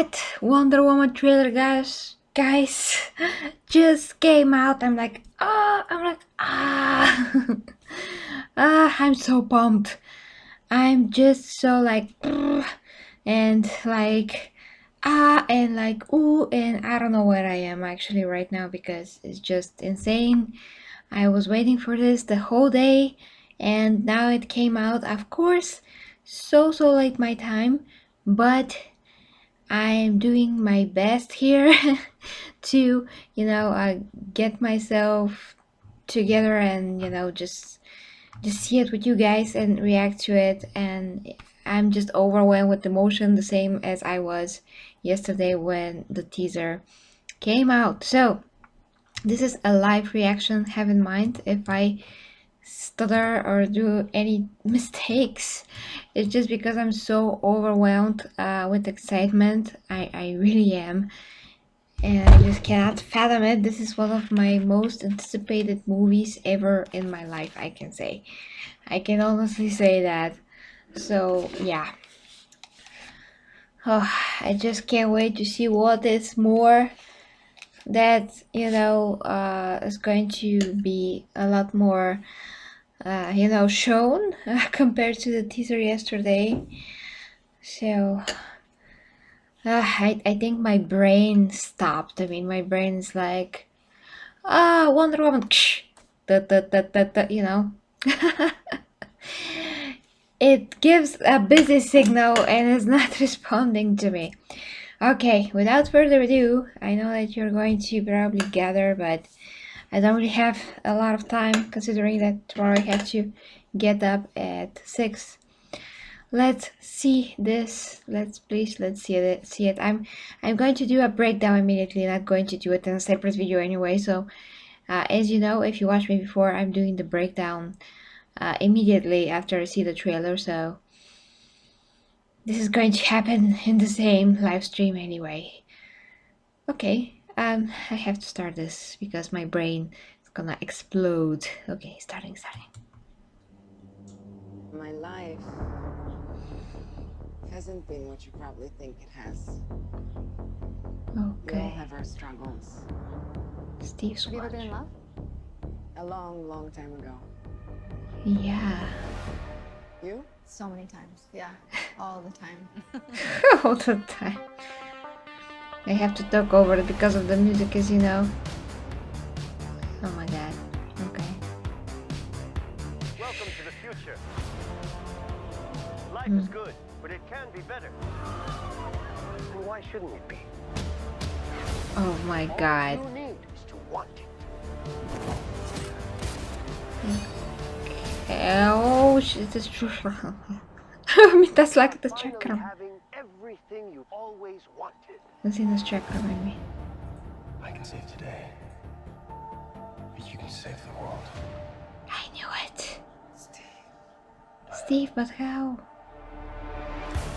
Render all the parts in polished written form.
that Wonder Woman trailer, guys, just came out. I'm like, I'm so pumped. I'm just so like, and like, and like, ooh, and I don't know where I am actually right now because it's just insane. I was waiting for this the whole day, and now it came out. Of course, so late my time, but I'm doing my best here to, get myself together and just see it with you guys and react to it. And I'm just overwhelmed with emotion, the same as I was yesterday when the teaser came out. So this is a live reaction. Have in mind if I stutter or do any mistakes, it's just because I'm so overwhelmed with excitement. I really am, and I just cannot fathom it. This is one of my most anticipated movies ever in my life, I can say. I can honestly say that. So yeah, I just can't wait to see what is more that is going to be a lot more shown compared to the teaser yesterday. So I think my brain stopped. I mean, my brain is like, Wonder Woman, you know. It gives a busy signal and is not responding to me. Okay, without further ado, I know that you're going to probably gather, but I don't really have a lot of time considering that tomorrow I have to get up at 6. Let's see this. Let's see it. I'm going to do a breakdown immediately, not going to do it in a separate video anyway. So as you know, if you watched me before, I'm doing the breakdown immediately after I see the trailer. So this is going to happen in the same live stream anyway. Okay, I have to start this because my brain is gonna explode. Okay, starting. My life hasn't been what you probably think it has. We all Okay, have our struggles. Steve's Have you ever been in watch. love? A long time ago. Yeah, You? So many times. Yeah, all the time. all the time. I have to talk over it because of the music, as you know. Oh my god. Okay. Welcome to the future. Life is good, but it can be better. And why shouldn't it be? Oh my god. All you need is to want it. Oh shit, this is true. I mean, that's like the Finally chakra. having everything you've always wanted. Let's see this chakra behind me. I can save today, but you can save the world. I knew it. Steve, but how?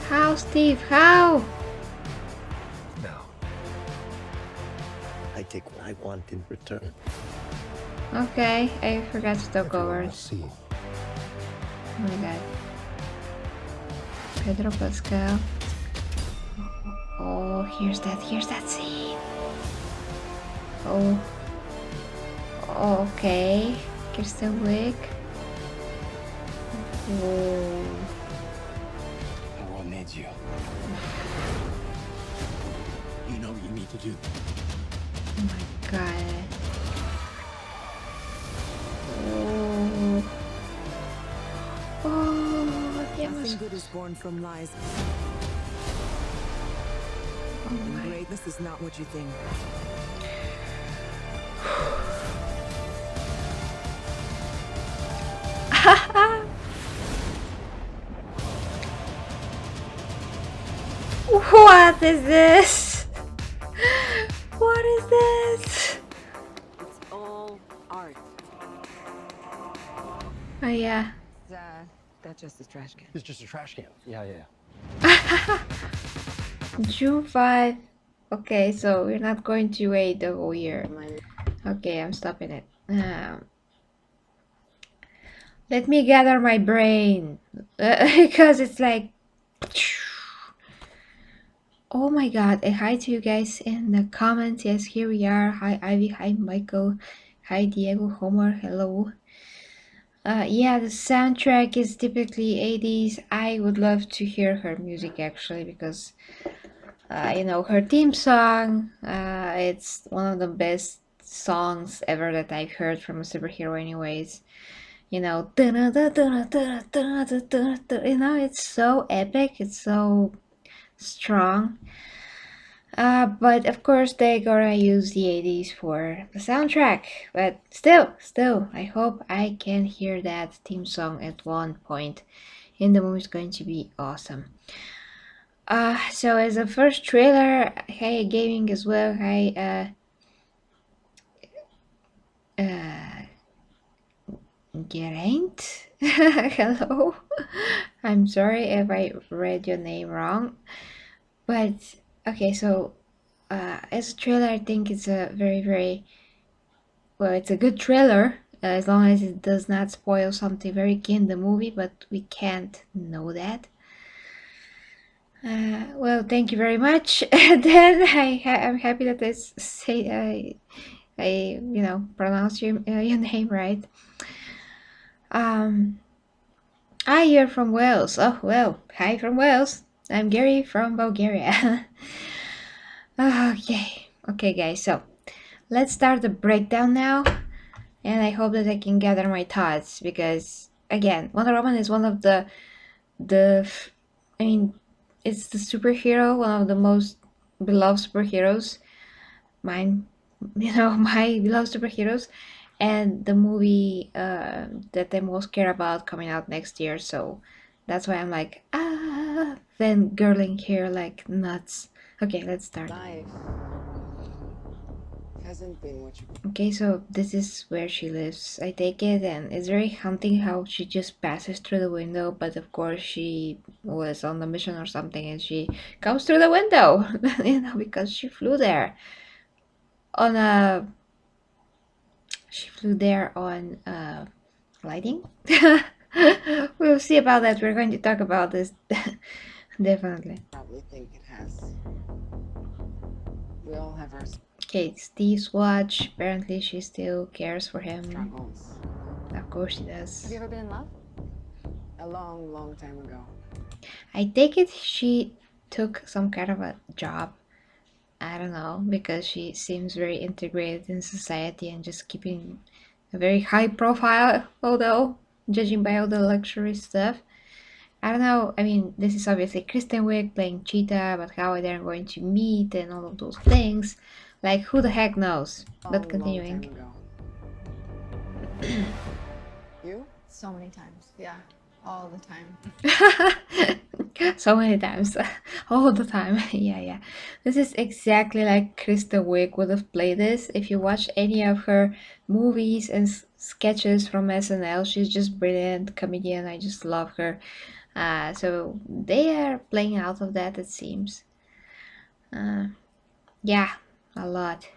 How, Steve? How? No. I take what I want in return. Okay, I forgot to talk over Everyone will it. see. Oh my god. Pedro Pascal. Oh, here's that scene. Oh. Okay. Kirsten Wick. Oh. The world needs you. You know what you need to do. Oh my god. Oh. Oh, yeah. Nothing good is born from lies. Oh my. Greatness is not what you think. What is this? What is this? It's all art. Oh yeah. That's just a trash can. It's just a trash can. Yeah. June 5. Okay, so we're not going to wait the whole year. Okay, I'm stopping it. Let me gather my brain because it's like Oh my god, and hi to you guys in the comments. Yes, here we are. Hi Ivy, hi Michael, hi Diego, Homer, hello. Yeah, the soundtrack is typically 80s. I would love to hear her music actually because her theme song, it's one of the best songs ever that I've heard from a superhero anyways. It's so epic, it's so strong. But of course they gonna use the 80s for the soundtrack. But still, I hope I can hear that theme song at one point in the movie. It's going to be awesome. So as a first trailer, hey gaming as well, hi Geraint. Hello. I'm sorry if I read your name wrong. But okay, so as a trailer, I think it's a very well, it's a good trailer as long as it does not spoil something very key in the movie, but we can't know that. Well, thank you very much. Then I'm happy that I pronounce your name right. You're from Wales. Oh well, hi from Wales. I'm Gary from Bulgaria. Okay, guys. So let's start the breakdown now, and I hope that I can gather my thoughts because again, Wonder Woman is one of the I mean, it's the superhero, one of the most beloved superheroes. Mine, my beloved superheroes, and the movie that I most care about coming out next year. So that's why I'm like then girling here like nuts. Okay, let's start. Life hasn't been what you. Okay, so this is where she lives, I take it, and it's very haunting how she just passes through the window, but of course she was on the mission or something and she comes through the window, because she flew there on a she flew there on gliding. We'll see about that. We're going to talk about this definitely. Probably think it has. We all have our Okay, Steve's watch. Apparently she still cares for him. struggles. Of course she does. Have you ever been in love? A long time ago. I take it she took some kind of a job. I don't know, because she seems very integrated in society and just keeping a very high profile, although judging by all the luxury stuff. I don't know. I mean, this is obviously Kristen Wiig playing Cheetah, but how they're going to meet and all of those things, like who the heck knows? But continuing. Long time ago. You? So many times. Yeah, all the time. So many times, all the time. Yeah. This is exactly like Kristen Wiig would have played this. If you watch any of her movies and sketches from SNL, she's just brilliant comedian. I just love her. So they are playing out of that, it seems. Yeah, a lot.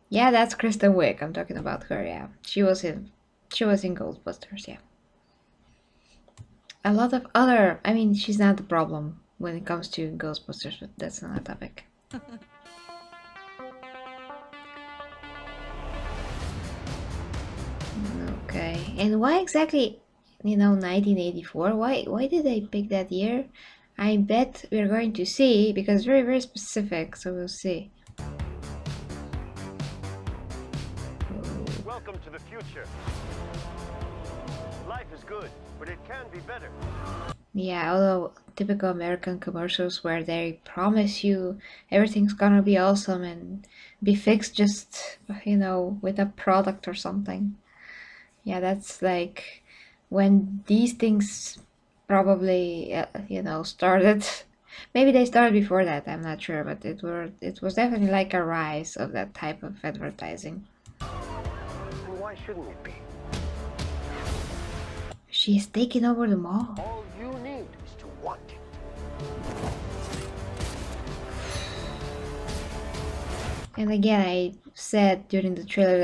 Yeah, that's Kristen Wiig. I'm talking about her. Yeah, she was in Ghostbusters. Yeah. A lot of other. I mean, she's not the problem when it comes to Ghostbusters, but that's not a topic. Okay, and why exactly, 1984? Why did they pick that year? I bet we're going to see because it's very specific. So we'll see. Welcome to the future. Life is good, but it can be better. Yeah, although typical American commercials where they promise you everything's gonna be awesome and be fixed just, with a product or something. Yeah, that's like when these things probably, started. Maybe they started before that, I'm not sure, but it was definitely like a rise of that type of advertising. And why shouldn't it be? She's taking over the mall. All you need is to want it. And again, I said during the trailer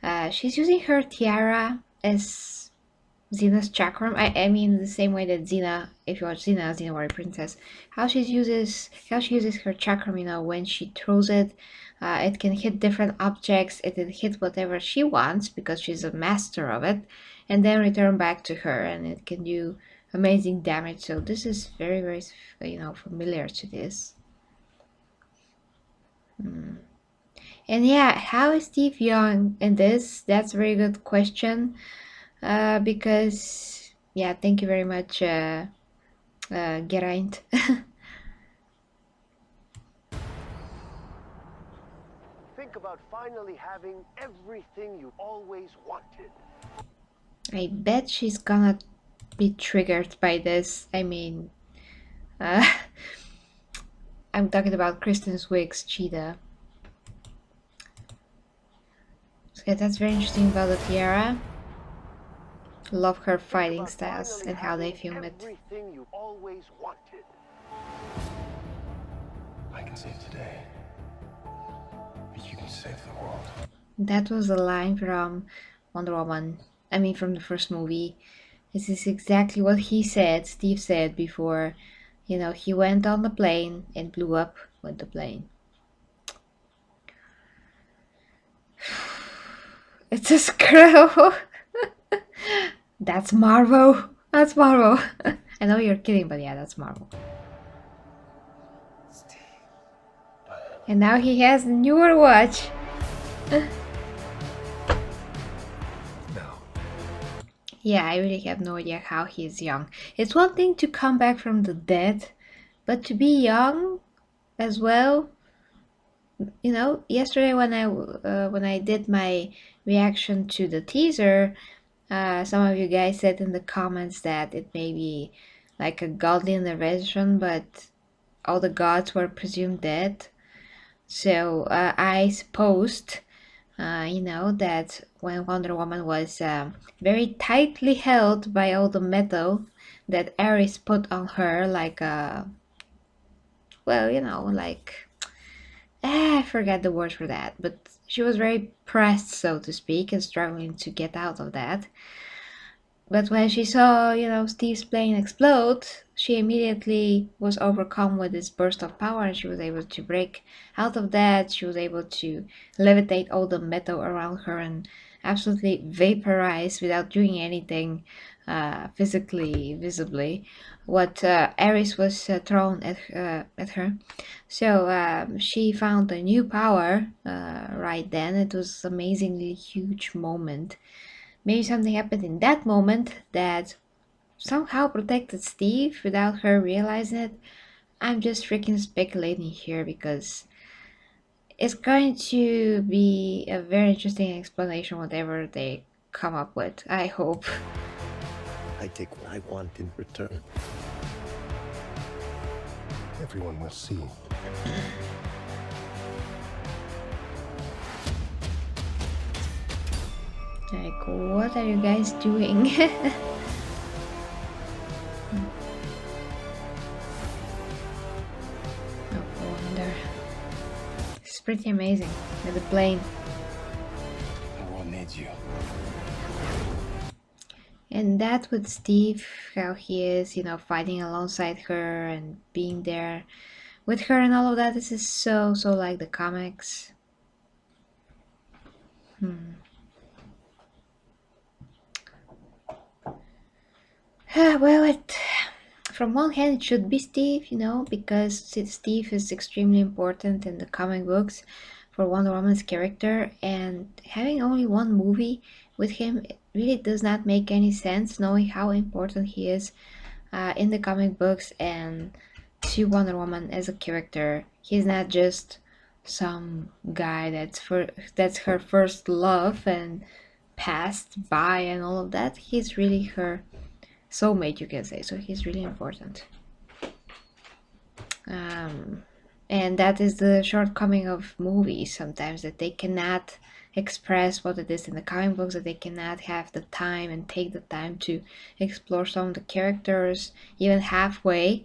that she's using her tiara as Xena's chakram. I mean the same way that Xena, if you watch Xena Warrior Princess, how she uses her chakram. You know, when she throws it, it can hit different objects. It can hit whatever she wants because she's a master of it, and then return back to her, and it can do amazing damage. So this is very very familiar to this. And yeah, how is Steve young in this? That's a very good question. Because yeah, thank you very much, Geraint. Think about finally having everything you always wanted. I bet she's gonna be triggered by this. I mean, uh, I'm talking about Kristen Wiig's Cheetah. So that's very interesting about the tiara. Love her fighting styles and how they film it. Everything you always wanted. I can save today, but you can save the world. That was a line from Wonder Woman. I mean, from the first movie. This is exactly what he said, Steve said before. You know, he went on the plane and blew up with the plane. It's a scroll. That's Marvel. That's Marvel. I know you're kidding, but yeah, that's Marvel. And now he has a newer watch. No. Yeah, I really have no idea how he is young. It's one thing to come back from the dead, but to be young as well. You know, yesterday when I did my reaction to the teaser, some of you guys said in the comments that it may be like a godly intervention, but all the gods were presumed dead. So I supposed, that when Wonder Woman was very tightly held by all the metal that Ares put on her, like I forget the word for that, but she was very pressed, so to speak, and struggling to get out of that. But when she saw, Steve's plane explode, she immediately was overcome with this burst of power and she was able to break out of that. She was able to levitate all the metal around her and absolutely vaporize without doing anything physically, visibly, what Ares was thrown at her. So she found a new power right then. It was an amazingly huge moment. Maybe something happened in that moment that somehow protected Steve without her realizing it. I'm just freaking speculating here because it's going to be a very interesting explanation, whatever they come up with. I hope. I take what I want in return. Everyone will see. Like, what are you guys doing? No wonder. It's pretty amazing with the plane. The world needs you. And that with Steve, how he is, fighting alongside her and being there with her and all of that. This is so like the comics. Well, from one hand it should be Steve, because Steve is extremely important in the comic books for Wonder Woman's character, and having only one movie with him it really does not make any sense, knowing how important he is in the comic books and to Wonder Woman as a character. He's not just some guy that's her first love and passed by and all of that. He's really her soulmate, you can say. So he's really important. And that is the shortcoming of movies sometimes, that they cannot express what it is in the comic books, that they cannot have the time and take the time to explore some of the characters even halfway.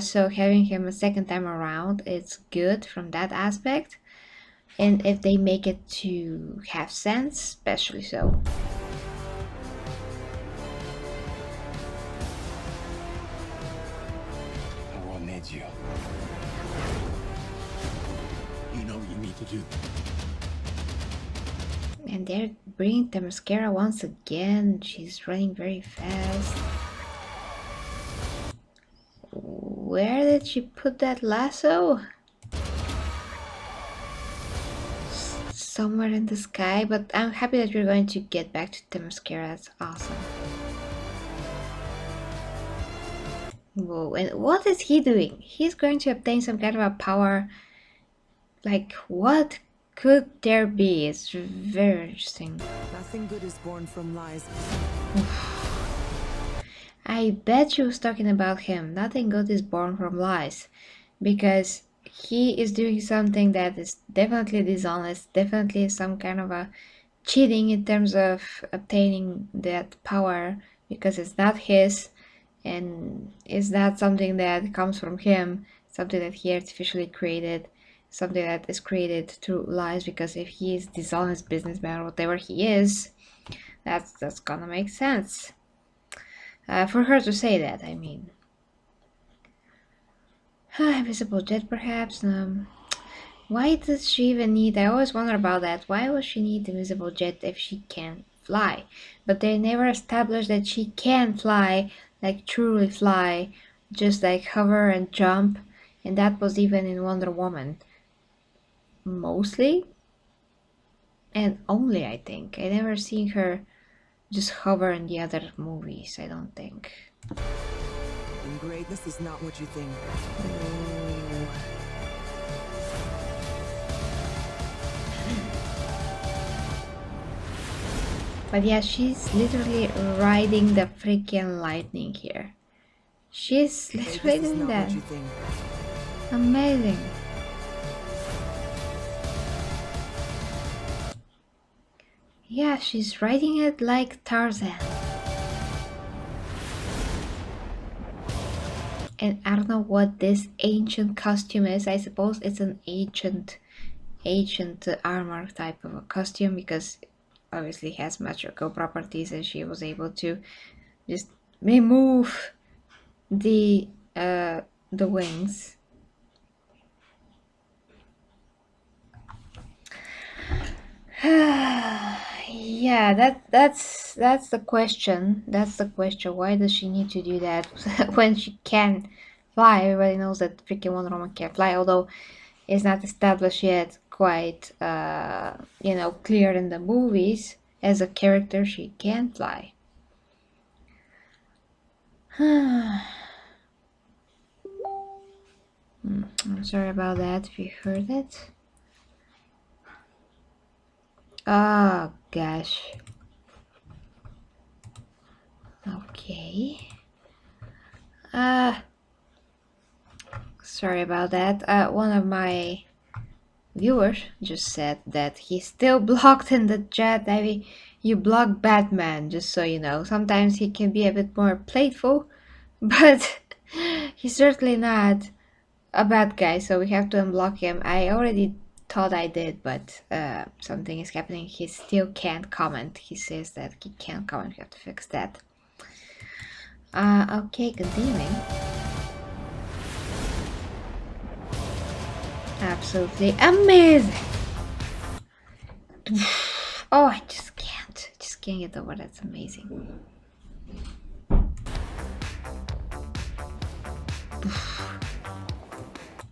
So having him a second time around, it's good from that aspect. And if they make it to have sense, especially so. to do. And they're bringing the mascara once again. She's running very fast. Where did she put that lasso? Somewhere in the sky, but I'm happy that we're going to get back to the mascara. That's awesome. Whoa, and what is he doing? He's going to obtain some kind of a power. Like, what could there be? It's very interesting. Nothing good is born from lies. I bet she was talking about him. Nothing good is born from lies. Because he is doing something that is definitely dishonest, definitely some kind of a cheating in terms of obtaining that power, because it's not his and it's not something that comes from him, something that he artificially created, something that is created through lies, because if he is dishonest businessman or whatever he is, that's gonna make sense. For her to say that, I mean. Invisible jet, perhaps? Why does she even need... I always wonder about that. Why would she need invisible jet if she can fly? But they never established that she can fly, like truly fly, just like hover and jump. And that was even in Wonder Woman. Mostly? And only, I think. I never seen her just hover in the other movies, I don't think. And greatness is not what you think. But yeah, she's literally riding the freaking lightning here. She's literally Greatness is doing not that. what you think. Amazing. Yeah, she's riding it like Tarzan. And I don't know what this ancient costume is. I suppose it's an ancient armor type of a costume, because obviously it has magical properties, and she was able to just remove the wings. Yeah, that's the question. That's the question. Why does she need to do that when she can fly? Everybody knows that freaking Wonder Woman can fly, although it's not established yet quite clear in the movies. As a character, she can fly. I'm sorry about that if you heard it. Oh gosh. Okay. Sorry about that. One of my viewers just said that he's still blocked in the chat. I mean, you block Batman, just so you know. Sometimes he can be a bit more playful, but he's certainly not a bad guy, so we have to unblock him. I already thought I did, but something is happening. He still can't comment. He says that he can't comment. We have to fix that. Okay, continuing. Absolutely amazing. Oh, I just can't get over. That's amazing.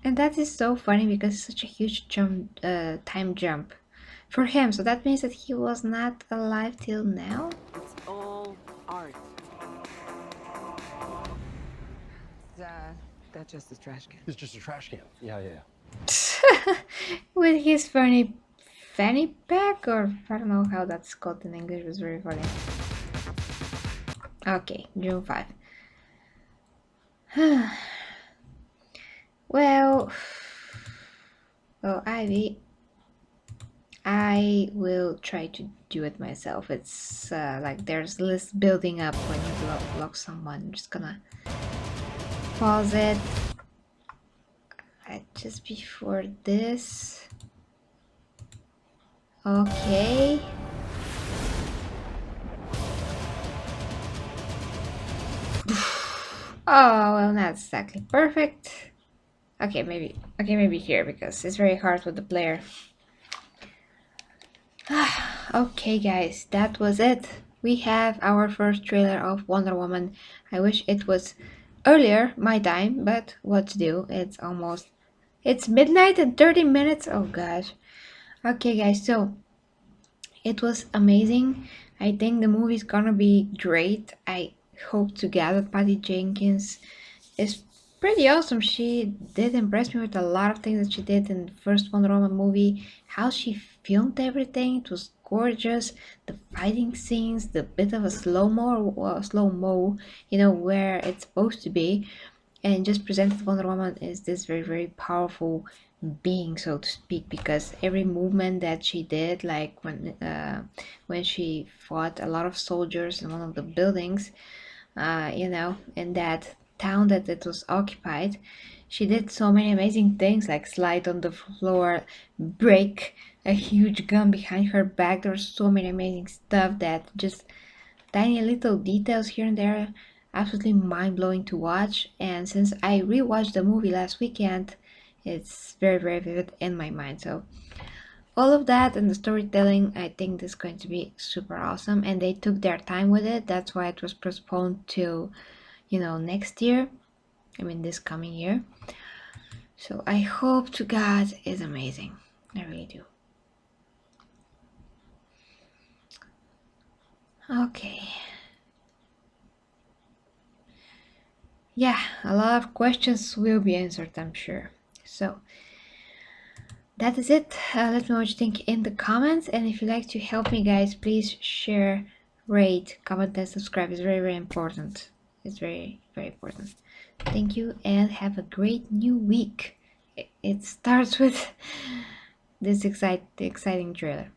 And that is so funny because it's such a huge jump, time jump for him. So that means that he was not alive till now. It's all art. That's just a trash can. It's just a trash can. Yeah. With his funny fanny pack, or I don't know how that's called in English. It was very funny. Okay, June 5. Well, Ivy, I will try to do it myself. It's like there's list building up when you block someone. I'm just gonna pause it just before this. Okay. Oh, well, not exactly perfect. Okay, maybe here, because it's very hard with the player. Okay, guys, that was it. We have our first trailer of Wonder Woman. I wish it was earlier, my time, but what to do? It's midnight and 30 minutes. Oh gosh. Okay, guys, so it was amazing. I think the movie's gonna be great. I hope to God that Patty Jenkins is pretty awesome. She did impress me with a lot of things that she did in the first Wonder Woman movie. How she filmed everything, it was gorgeous. The fighting scenes, the bit of a slow mo, where it's supposed to be, and just presented Wonder Woman as this very, very powerful being, so to speak, because every movement that she did, like when she fought a lot of soldiers in one of the buildings, in that town that it was occupied, she did so many amazing things, like slide on the floor, break a huge gun behind her back. There was so many amazing stuff that just tiny little details here and there, absolutely mind-blowing to watch. And since I rewatched the movie last weekend, it's very, very vivid in my mind. So all of that and the storytelling, I think this is going to be super awesome, and they took their time with it. That's why it was postponed to next year, I mean this coming year. So I hope to God it's amazing. I really do. Okay. Yeah, a lot of questions will be answered, I'm sure. So that is it. Let me know what you think in the comments, and if you'd like to help me, guys, please share, rate, comment, and subscribe. It's very, very important. It's very, very important. Thank you, and have a great new week. It starts with this exciting trailer.